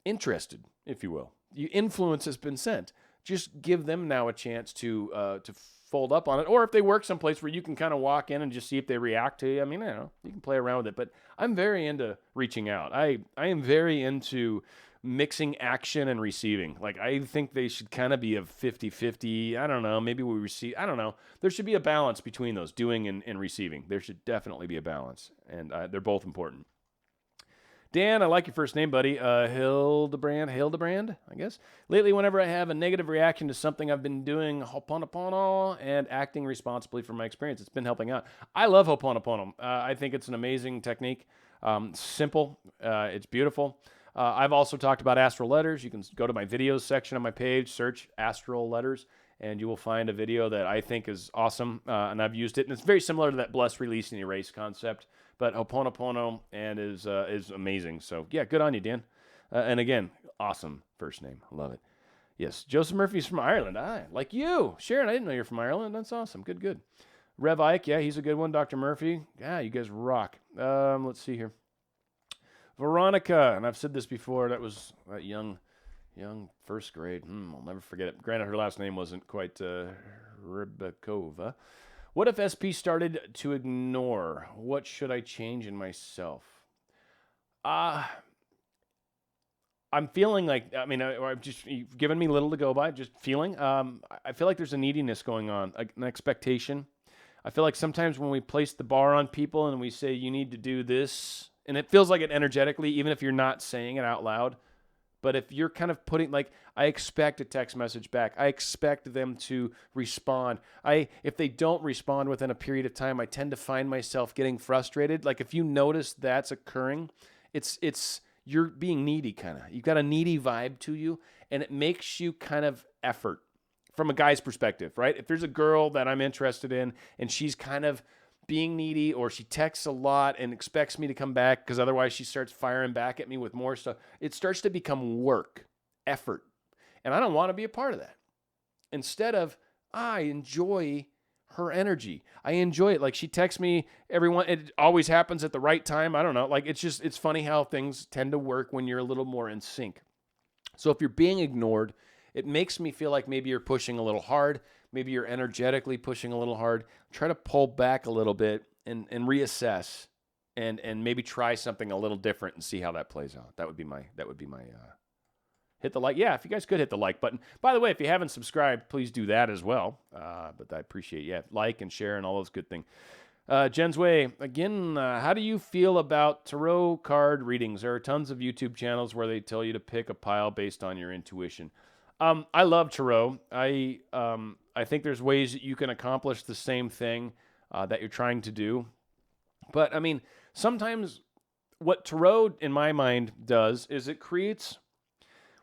interested, if you will. Your influence has been sent. Just give them now a chance to fold up on it. Or if they work someplace where you can kind of walk in and just see if they react to you. I mean, I don't know, you can play around with it. But I'm very into reaching out. I am very into mixing action and receiving. Like, I think they should kind of be a 50-50. I don't know. Maybe we receive. I don't know. There should be a balance between those, doing and receiving. There should definitely be a balance. And they're both important. Dan, I like your first name, buddy. Hildebrand, I guess. Lately, whenever I have a negative reaction to something I've been doing Ho'oponopono and acting responsibly for my experience, it's been helping out. I love Ho'oponopono. I think it's an amazing technique. Simple. It's beautiful. I've also talked about astral letters. You can go to my videos section on my page, search astral letters, and you will find a video that I think is awesome, and I've used it. And it's very similar to that bless, release, and erase concept. But Ho'oponopono and is amazing. So, yeah, good on you, Dan. And again, awesome first name. Love it. Yes, Joseph Murphy's from Ireland. Like you. Sharon, I didn't know you're from Ireland. That's awesome. Good. Rev Ike, yeah, he's a good one. Dr. Murphy. Yeah, you guys rock. Let's see here. Veronica, and I've said this before, that was that young first grade. I'll never forget it. Granted, her last name wasn't quite Rybakova. What if SP started to ignore? What should I change in myself? I'm feeling like, I've just, you've given me little to go by, just feeling. I feel like there's a neediness going on, an expectation. I feel like sometimes when we place the bar on people and we say, you need to do this, and it feels like it energetically, even if you're not saying it out loud. But if you're kind of putting, like, I expect a text message back. I expect them to respond. If they don't respond within a period of time, I tend to find myself getting frustrated. Like, if you notice that's occurring, it's you're being needy, kind of. You've got a needy vibe to you, and it makes you kind of effort from a guy's perspective, right? If there's a girl that I'm interested in, and she's kind of being needy, or she texts a lot and expects me to come back because otherwise she starts firing back at me with more stuff. It starts to become work, effort. And I don't want to be a part of that. instead of, I enjoy her energy. I enjoy it. Like, she texts me everyone. It always happens at the right time. I don't know. Like, it's funny how things tend to work when you're a little more in sync. So if you're being ignored, it makes me feel like maybe you're pushing a little hard. Maybe you're energetically pushing a little hard. Try to pull back a little bit and reassess and maybe try something a little different and see how that plays out. That would be my hit the like. Yeah, if you guys could hit the like button. By the way, if you haven't subscribed, please do that as well. But I appreciate like and share and all those good things. Jen's Way, again, how do you feel about tarot card readings? There are tons of YouTube channels where they tell you to pick a pile based on your intuition. I love tarot. I think there's ways that you can accomplish the same thing that you're trying to do. But, I mean, sometimes what tarot, in my mind, does is it creates...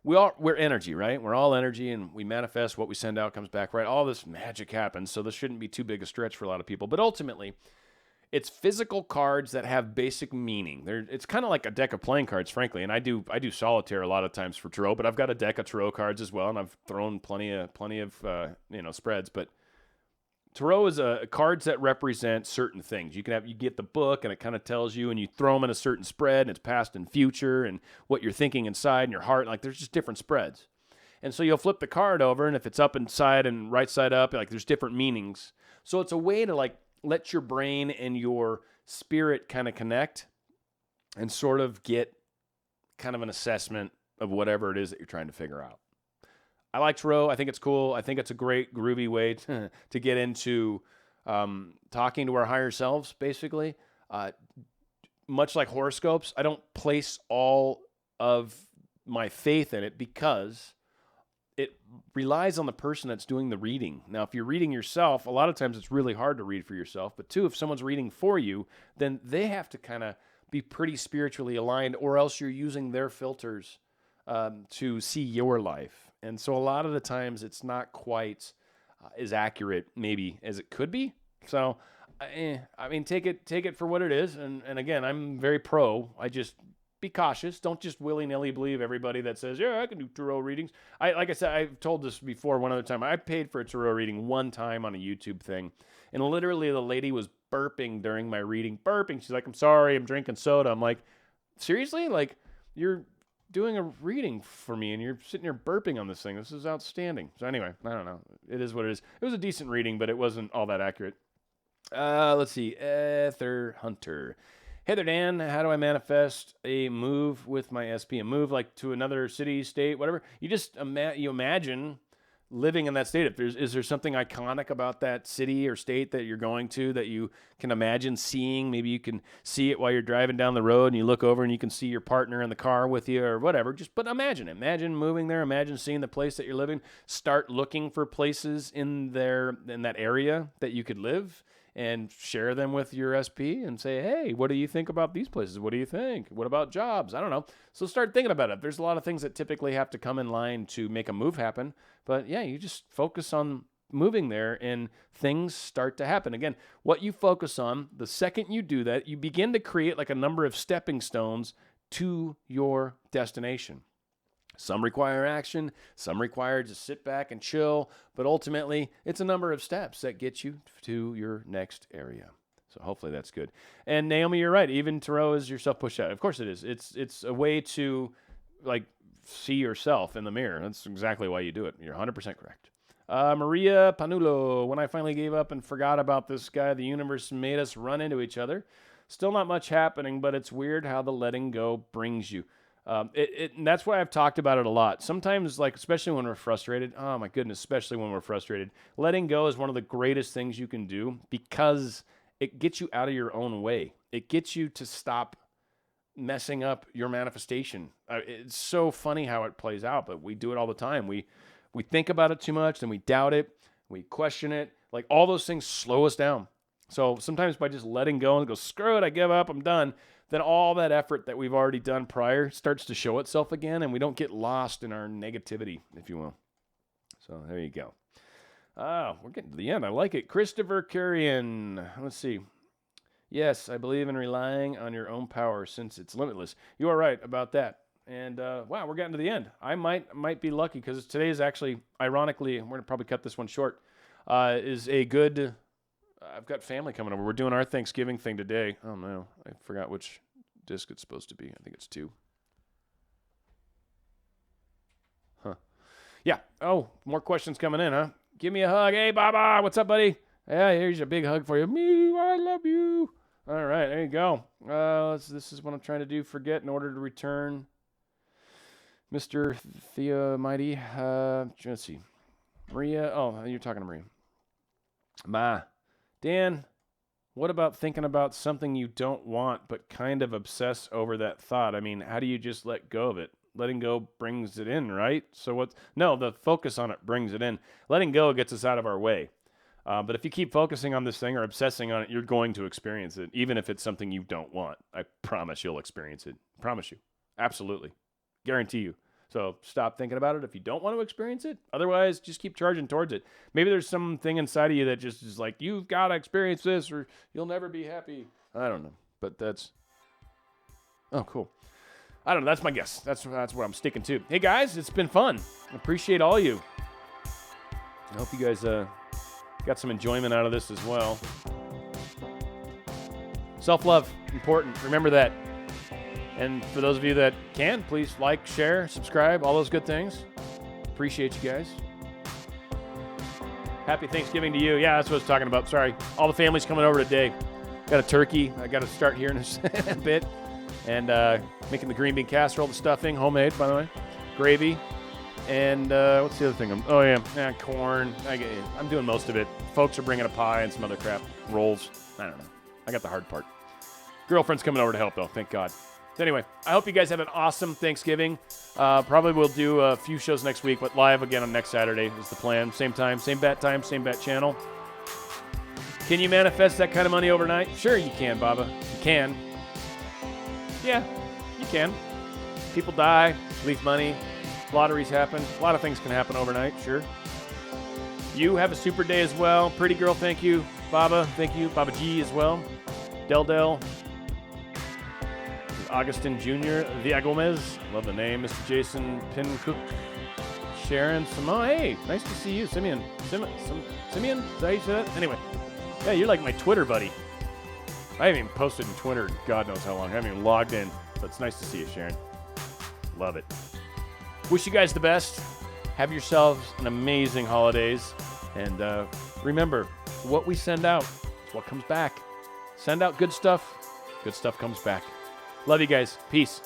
We're energy, right? We're all energy, and we manifest what we send out comes back, right? All this magic happens, so this shouldn't be too big a stretch for a lot of people. But ultimately, it's physical cards that have basic meaning. It's kind of like a deck of playing cards, frankly. And I do solitaire a lot of times for tarot, but I've got a deck of tarot cards as well, and I've thrown plenty of spreads. But tarot is cards that represent certain things. You get the book, and it kind of tells you, and you throw them in a certain spread, and it's past and future, and what you're thinking inside and your heart. Like, there's just different spreads. And so you'll flip the card over, and if it's up inside and right side up, like, there's different meanings. So it's a way to, like, let your brain and your spirit kind of connect and sort of get kind of an assessment of whatever it is that you're trying to figure out. I like tarot. I think it's cool. I think it's a great, groovy way to get into talking to our higher selves, basically. Much like horoscopes, I don't place all of my faith in it because it relies on the person that's doing the reading. Now, if you're reading yourself, a lot of times it's really hard to read for yourself. But two, if someone's reading for you, then they have to kind of be pretty spiritually aligned, or else you're using their filters to see your life. And so a lot of the times it's not quite as accurate maybe as it could be. So, I mean, take it for what it is. And again, I'm very pro. I just be cautious. Don't just willy-nilly believe everybody that says, yeah, I can do tarot readings. Like I said, I've told this before one other time. I paid for a tarot reading one time on a YouTube thing. And literally the lady was burping during my reading. Burping. She's like, I'm sorry, I'm drinking soda. I'm like, seriously? Like, you're doing a reading for me and you're sitting here burping on this thing. This is outstanding. So anyway, I don't know. It is what it is. It was a decent reading, but it wasn't all that accurate. Let's see. Ether Hunter. Hey there, Dan. How do I manifest a move with my SP? A move like to another city, state, whatever. You just imagine living in that state. Is there something iconic about that city or state that you're going to that you can imagine seeing? Maybe you can see it while you're driving down the road and you look over and you can see your partner in the car with you or whatever. But imagine moving there. Imagine seeing the place that you're living. Start looking for places in that area that you could live and share them with your SP and say, hey, what do you think about these places? What do you think? What about jobs? I don't know. So start thinking about it. There's a lot of things that typically have to come in line to make a move happen. But yeah, you just focus on moving there and things start to happen. Again, what you focus on, the second you do that, you begin to create like a number of stepping stones to your destination. Some require action, some require just sit back and chill, but ultimately it's a number of steps that get you to your next area. So hopefully that's good. And Naomi, you're right. Even tarot is your self-push out. Of course it is. It's a way to like see yourself in the mirror. That's exactly why you do it. You're 100% correct. Maria Panulo, when I finally gave up and forgot about this guy, the universe made us run into each other. Still not much happening, but it's weird how the letting go brings you. And that's why I've talked about it a lot. Sometimes, like, especially when we're frustrated, oh my goodness, especially when we're frustrated, letting go is one of the greatest things you can do because it gets you out of your own way. It gets you to stop messing up your manifestation. It's so funny how it plays out, but we do it all the time. We think about it too much, then we doubt it, we question it. Like, all those things slow us down. So sometimes by just letting go and go, screw it, I give up, I'm done, then all that effort that we've already done prior starts to show itself again, and we don't get lost in our negativity, if you will. So there you go. We're getting to the end. I like it. Christopher Currian. Let's see. Yes, I believe in relying on your own power since it's limitless. You are right about that. And wow, we're getting to the end. I might be lucky because today is actually, ironically, we're gonna probably cut this one short. Is a good. I've got family coming over. We're doing our Thanksgiving thing today. Oh no, I forgot which disc it's supposed to be. I think it's 2. Huh. Yeah. Oh, more questions coming in, huh? Give me a hug. Hey, Baba, what's up, buddy? Yeah, here's a big hug for you. Me, I love you. All right, there you go. This is what I'm trying to do. Forget in order to return. Mr. Thea Mighty. Let's see. Maria. Oh, you're talking to Maria. Dan, what about thinking about something you don't want but kind of obsess over that thought? I mean, how do you just let go of it? Letting go brings it in, right? So what? No, the focus on it brings it in. Letting go gets us out of our way. But if you keep focusing on this thing or obsessing on it, you're going to experience it, even if it's something you don't want. I promise you'll experience it. Promise you. Absolutely. Guarantee you. So stop thinking about it if you don't want to experience it. Otherwise, just keep charging towards it. Maybe there's something inside of you that just is like, you've got to experience this or you'll never be happy. I don't know. But that's... Oh, cool. I don't know. That's my guess. That's what I'm sticking to. Hey, guys, it's been fun. I appreciate all you. I hope you guys got some enjoyment out of this as well. Self-love, important. Remember that. And for those of you that can, please like, share, subscribe, all those good things. Appreciate you guys. Happy Thanksgiving to you. Yeah, that's what I was talking about. Sorry. All the family's coming over today. Got a turkey. I got to start here in a bit. And making the green bean casserole, the stuffing, homemade, by the way. Gravy. And what's the other thing? Corn. I'm doing most of it. Folks are bringing a pie and some other crap. Rolls. I don't know. I got the hard part. Girlfriend's coming over to help, though. Thank God. So anyway, I hope you guys have an awesome Thanksgiving. Probably we'll do a few shows next week, but live again on next Saturday is the plan. Same time, same bat channel. Can you manifest that kind of money overnight? Sure you can, Baba. You can. Yeah, you can. People die, leave money, lotteries happen. A lot of things can happen overnight, sure. You have a super day as well. Pretty girl, thank you. Baba, thank you. Baba G as well. Del. Augustin Jr. Gomez. Love the name. Mr. Jason Pincook. Sharon Simone. Hey, nice to see you. Simeon? Is that how you say that? Anyway. Yeah, you're like my Twitter buddy. I haven't even posted in Twitter in God knows how long. I haven't even logged in. But it's nice to see you, Sharon. Love it. Wish you guys the best. Have yourselves an amazing holidays. And remember, what we send out is what comes back. Send out good stuff. Good stuff comes back. Love you guys. Peace.